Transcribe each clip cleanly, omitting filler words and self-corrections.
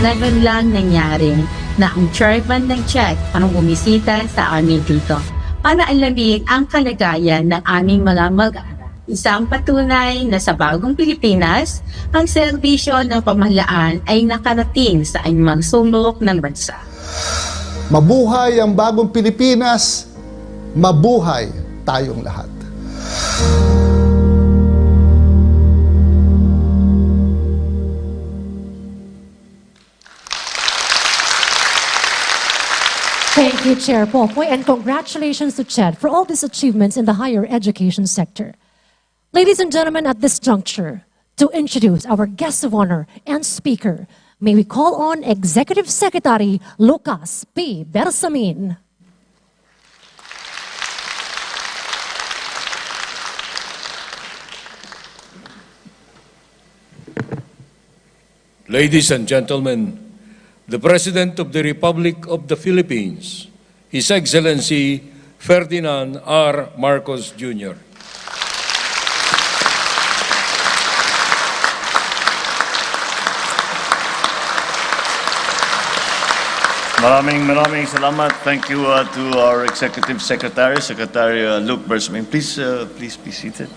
na nun lang nangyari na ang chairman ng CHED ang bumisita sa amin dito para alamin ang kalagayan ng aming mga mag-aaral. Isang patunay na sa bagong Pilipinas, ang serbisyo ng pamahalaan ay nakarating sa anumang sulok ng bansa. Mabuhay ang bagong Pilipinas, mabuhay tayong lahat. Thank you, Chair Popoy, and congratulations to CHED for all these achievements in the higher education sector. Ladies and gentlemen, at this juncture, to introduce our guest of honor and speaker, may we call on Executive Secretary Lucas P. Bersamin. Ladies and gentlemen, the President of the Republic of the Philippines, His Excellency Ferdinand R. Marcos Jr. Maraming salamat. Thank you to our Executive Secretary, Secretary Luke Bersamin. Please be seated.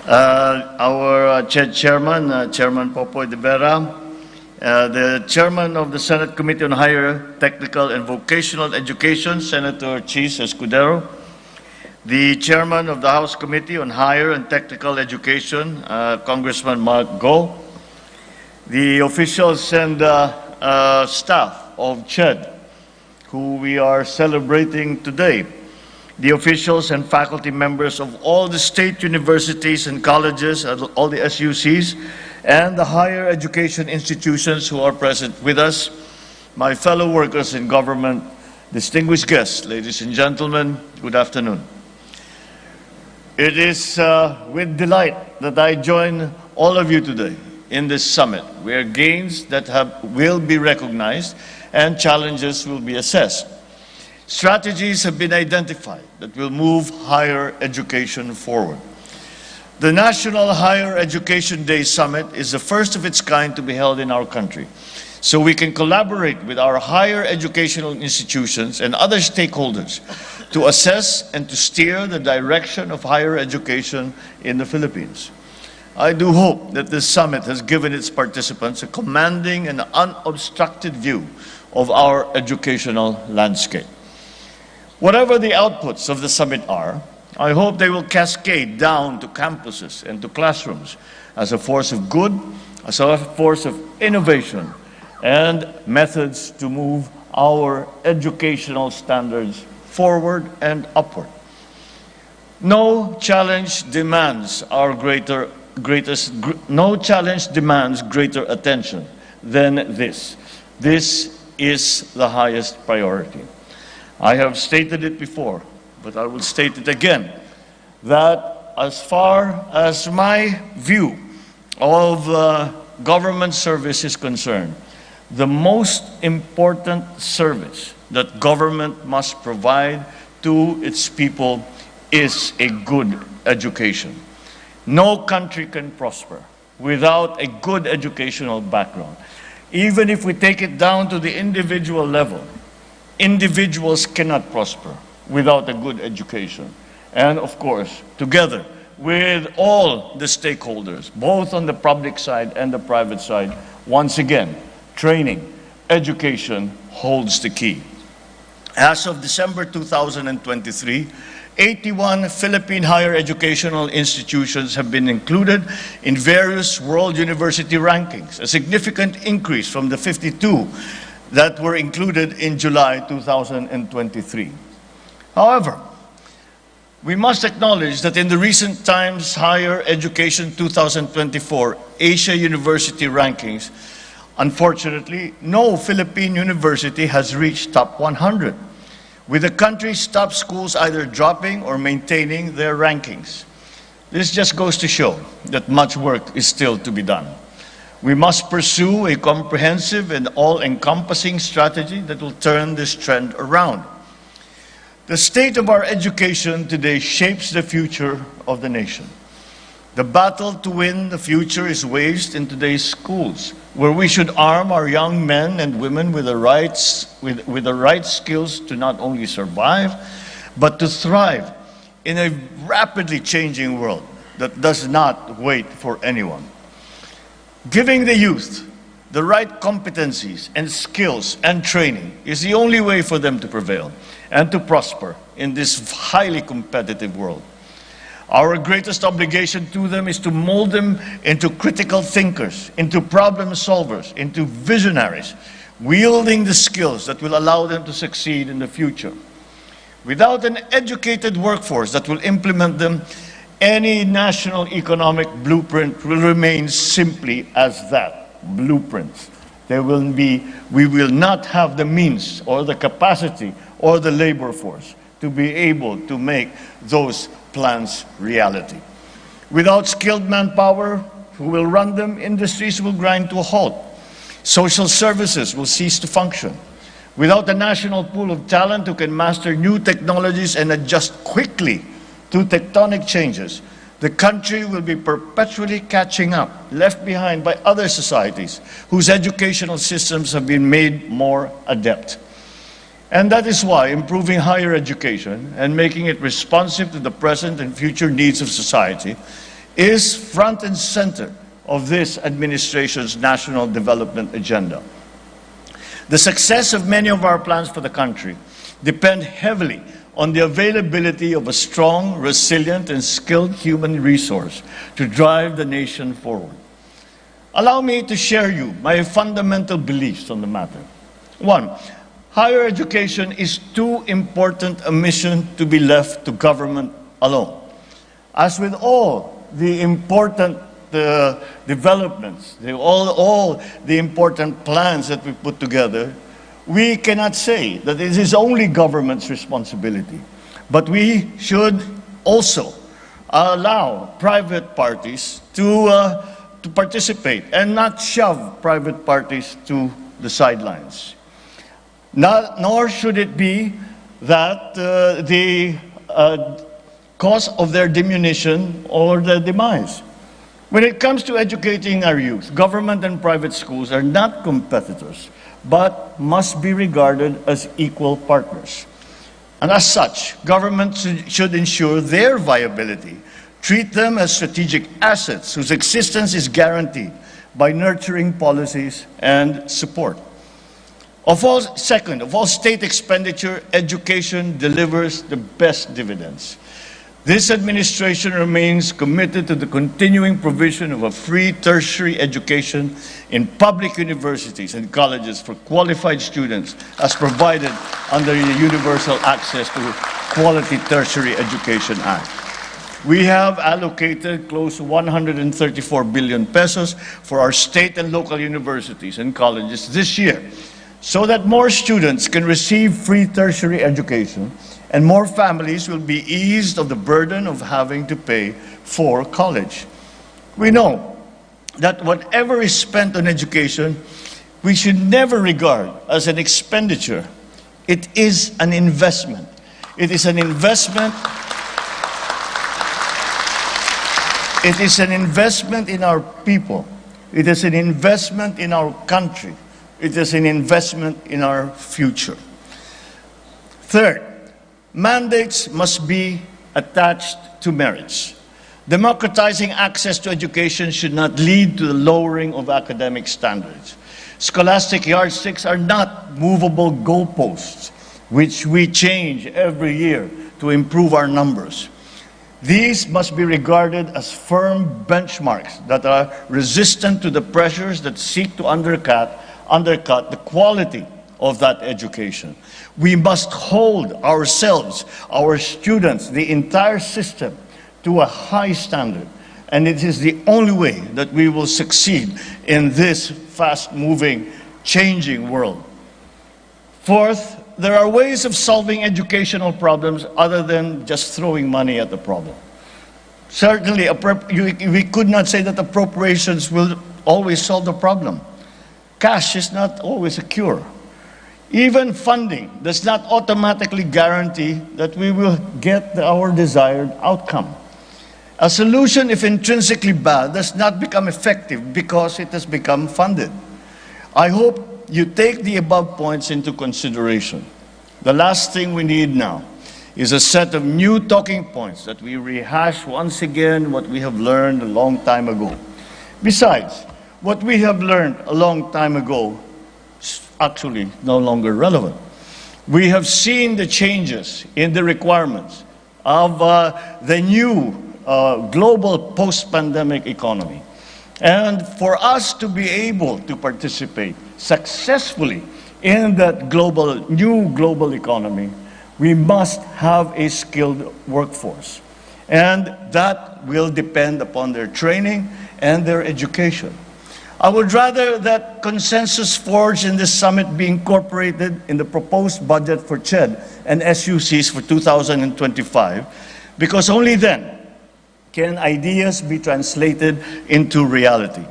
Our Chairman, Chairman Popoy de Vera, the Chairman of the Senate Committee on Higher Technical and Vocational Education, Senator Chis Escudero, the Chairman of the House Committee on Higher and Technical Education, Congressman Mark Go, the officials and staff of CHED, who we are celebrating today, the officials and faculty members of all the state universities and colleges, all the SUCs, and the higher education institutions who are present with us, my fellow workers in government, distinguished guests, ladies and gentlemen, good afternoon. It is with delight that I join all of you today in this summit, where gains that will be recognized and challenges will be assessed. Strategies have been identified that will move higher education forward. The National Higher Education Day Summit is the first of its kind to be held in our country, so we can collaborate with our higher educational institutions and other stakeholders to assess and to steer the direction of higher education in the Philippines. I do hope that this summit has given its participants a commanding and unobstructed view of our educational landscape. Whatever the outputs of the summit are, I hope they will cascade down to campuses and to classrooms as a force of good, as a force of innovation, and methods to move our educational standards forward and upward. No challenge demands greater attention than this. This is the highest priority. I have stated it before, but I will state it again, that as far as my view of government service is concerned, the most important service that government must provide to its people is a good education. No country can prosper without a good educational background. Even if we take it down to the individual level, individuals cannot prosper without a good education. And of course, together with all the stakeholders, both on the public side and the private side, once again, training, education holds the key. As of December 2023, 81 Philippine higher educational institutions have been included in various world university rankings, a significant increase from the 52 that were included in July 2023. However, we must acknowledge that in the recent Times Higher Education 2024 Asia University rankings, unfortunately, no Philippine university has reached top 100, with the country's top schools either dropping or maintaining their rankings. This just goes to show that much work is still to be done. We must pursue a comprehensive and all-encompassing strategy that will turn this trend around. The state of our education today shapes the future of the nation. The battle to win the future is waged in today's schools, where we should arm our young men and women with the right skills to not only survive, but to thrive in a rapidly changing world that does not wait for anyone. Giving the youth the right competencies and skills and training is the only way for them to prevail and to prosper in this highly competitive world. Our greatest obligation to them is to mold them into critical thinkers, into problem solvers, into visionaries, wielding the skills that will allow them to succeed in the future. Without an educated workforce that will implement them, any national economic blueprint will remain simply as that, blueprints. We will not have the means or the capacity or the labor force to be able to make those plans reality. Without skilled manpower who will run them, industries will grind to a halt. Social services will cease to function. Without a national pool of talent who can master new technologies and adjust quickly to tectonic changes, the country will be perpetually catching up, left behind by other societies whose educational systems have been made more adept. And that is why improving higher education and making it responsive to the present and future needs of society is front and center of this administration's national development agenda. The success of many of our plans for the country depend heavily on the availability of a strong, resilient, and skilled human resource to drive the nation forward. Allow me to share you my fundamental beliefs on the matter. One, higher education is too important a mission to be left to government alone. As with all the important developments, all the important plans that we put together, we cannot say that it is only government's responsibility. But we should also allow private parties to participate and not shove private parties to the sidelines. Nor should it be that the cause of their diminution or their demise. When it comes to educating our youth, government and private schools are not competitors, but must be regarded as equal partners. And as such, government should ensure their viability, treat them as strategic assets whose existence is guaranteed by nurturing policies and support. Of all state expenditure, education delivers the best dividends. This administration remains committed to the continuing provision of a free tertiary education in public universities and colleges for qualified students as provided under the Universal Access to Quality Tertiary Education Act. We have allocated close to 134 billion pesos for our state and local universities and colleges this year, so that more students can receive free tertiary education and more families will be eased of the burden of having to pay for college. We know that whatever is spent on education, we should never regard as an expenditure. It is an investment. It is an investment. It is an investment in our people. It is an investment in our country. It is an investment in our future. Third, mandates must be attached to merits. Democratizing access to education should not lead to the lowering of academic standards. Scholastic yardsticks are not movable goalposts, which we change every year to improve our numbers. These must be regarded as firm benchmarks that are resistant to the pressures that seek to undercut the quality of that education. We must hold ourselves, our students, the entire system to a high standard. And it is the only way that we will succeed in this fast-moving, changing world. Fourth, there are ways of solving educational problems other than just throwing money at the problem. Certainly, we could not say that appropriations will always solve the problem. Cash is not always a cure. Even funding does not automatically guarantee that we will get our desired outcome. A solution, if intrinsically bad, does not become effective because it has become funded. I hope you take the above points into consideration. The last thing we need now is a set of new talking points that we rehash once again what we have learned a long time ago. Besides, what we have learned a long time ago is actually no longer relevant. We have seen the changes in the requirements of the new global post-pandemic economy. And for us to be able to participate successfully in that new global economy, we must have a skilled workforce. And that will depend upon their training and their education. I would rather that consensus forged in this summit be incorporated in the proposed budget for CHED and SUCs for 2025, because only then can ideas be translated into reality.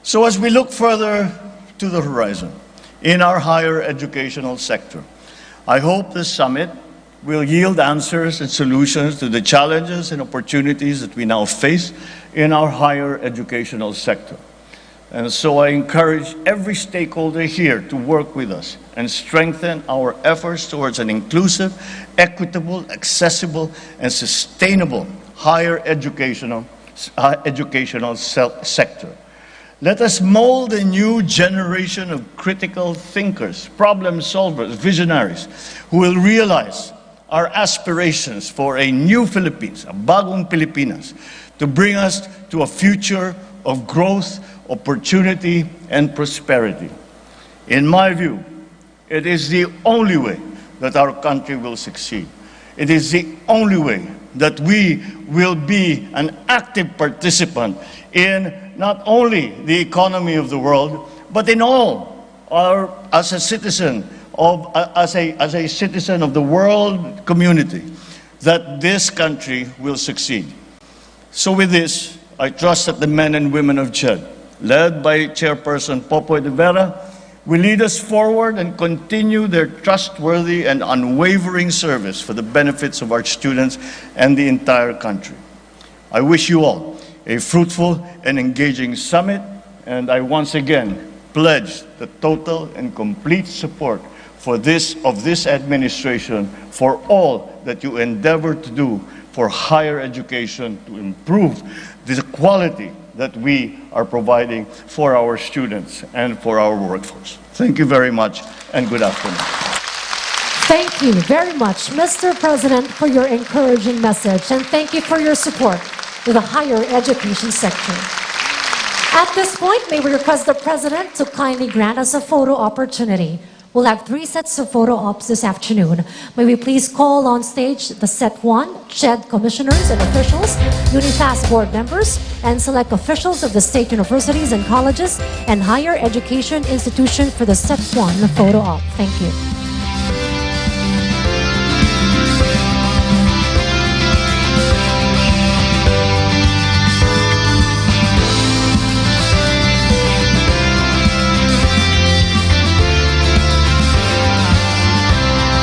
So as we look further to the horizon in our higher educational sector, I hope this summit will yield answers and solutions to the challenges and opportunities that we now face in our higher educational sector. And so I encourage every stakeholder here to work with us and strengthen our efforts towards an inclusive, equitable, accessible, and sustainable higher educational sector. Let us mold a new generation of critical thinkers, problem solvers, visionaries, who will realize our aspirations for a new Philippines, a bagong Pilipinas, to bring us to a future of growth, opportunity, and prosperity. In my view, it is the only way that our country will succeed. It is the only way that we will be an active participant in not only the economy of the world, but in all as a citizen of the world community, that this country will succeed. So with this, I trust that the men and women of CHED, led by Chairperson Popoy de Vera, will lead us forward and continue their trustworthy and unwavering service for the benefits of our students and the entire country. I wish you all a fruitful and engaging summit, and I once again pledge the total and complete support of this administration for all that you endeavor to do for higher education to improve the quality that we are providing for our students and for our workforce. Thank you very much, and good afternoon. Thank you very much, Mr. President, for your encouraging message, and thank you for your support to the higher education sector. At this point, may we request the President to kindly grant us a photo opportunity. We'll have 3 sets of photo ops this afternoon. May we please call on stage the set 1, CHED commissioners and officials, UniFAST board members, and select officials of the state universities and colleges and higher education institutions for the set 1 photo op. Thank you.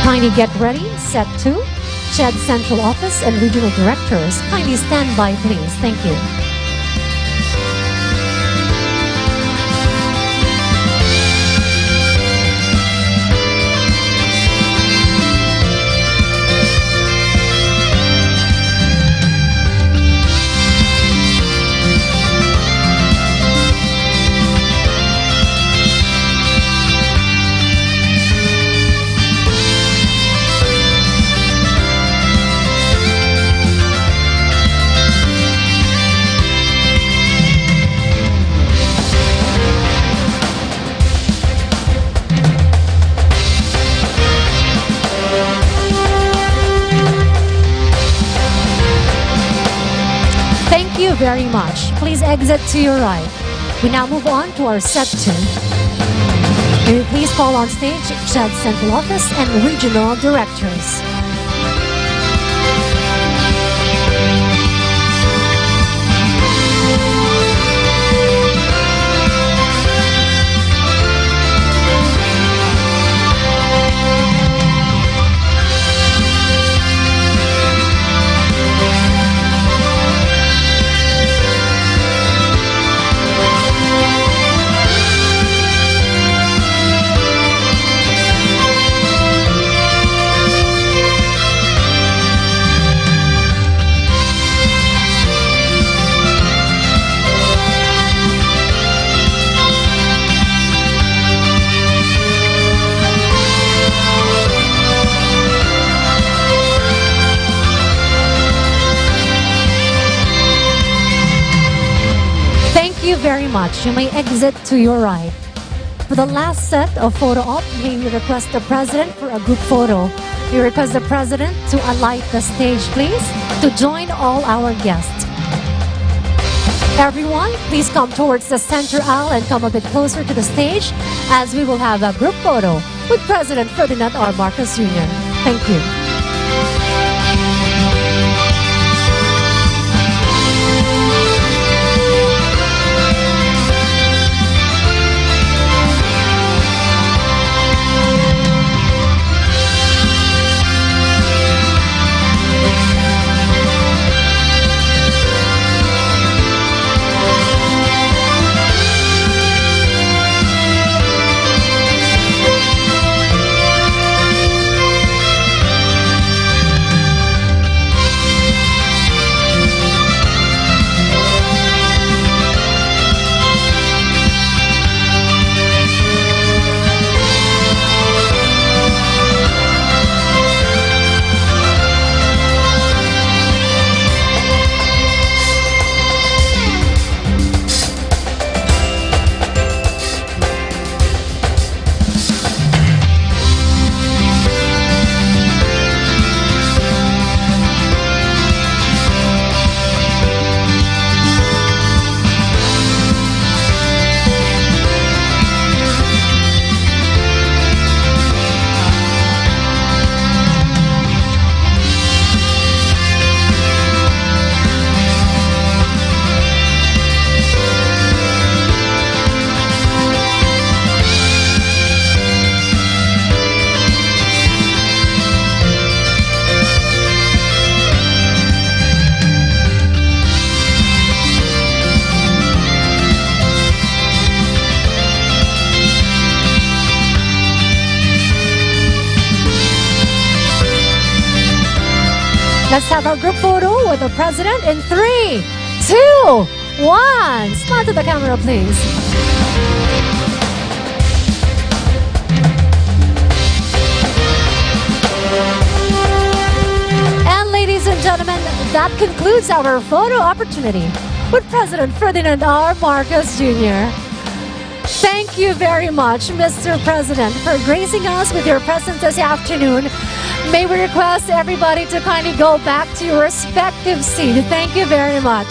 Kindly get ready, set 2, CHED Central Office and Regional Directors. Kindly stand by, please. Thank you. Very much. Please exit to your right. We now move on to our set 2. May we please call on stage CHED Central Office and Regional Directors. much. You may exit to your right. For the last set of photo op, may we request the President for a group photo. We request the President to alight the stage, please, to join all our guests. Everyone, please come towards the center aisle and come a bit closer to the stage as we will have a group photo with President Ferdinand R. Marcos Jr. Thank you. Let's have our group photo with the President in 3, 2, 1. Smile to the camera, please. And ladies and gentlemen, that concludes our photo opportunity with President Ferdinand R. Marcos Jr. Thank you very much, Mr. President, for gracing us with your presence this afternoon. May we request everybody to kindly go back to your respective seat. Thank you very much.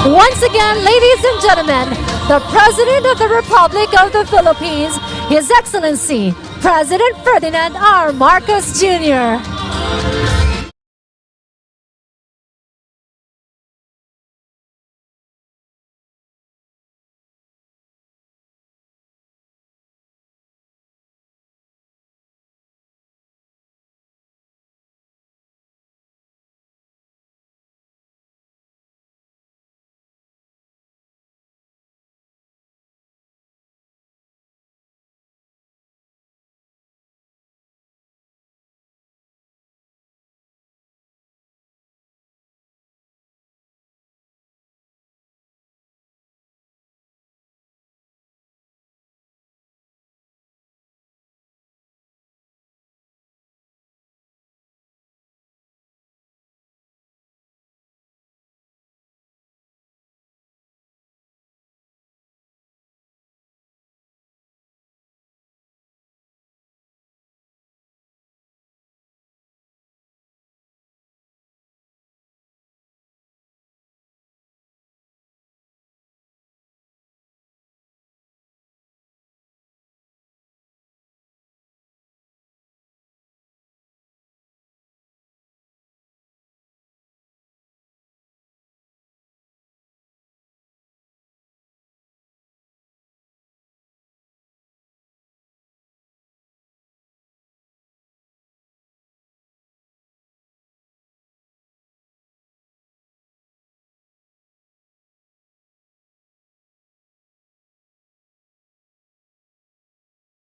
Once again, ladies and gentlemen, the President of the Republic of the Philippines, His Excellency, President Ferdinand R. Marcos Jr.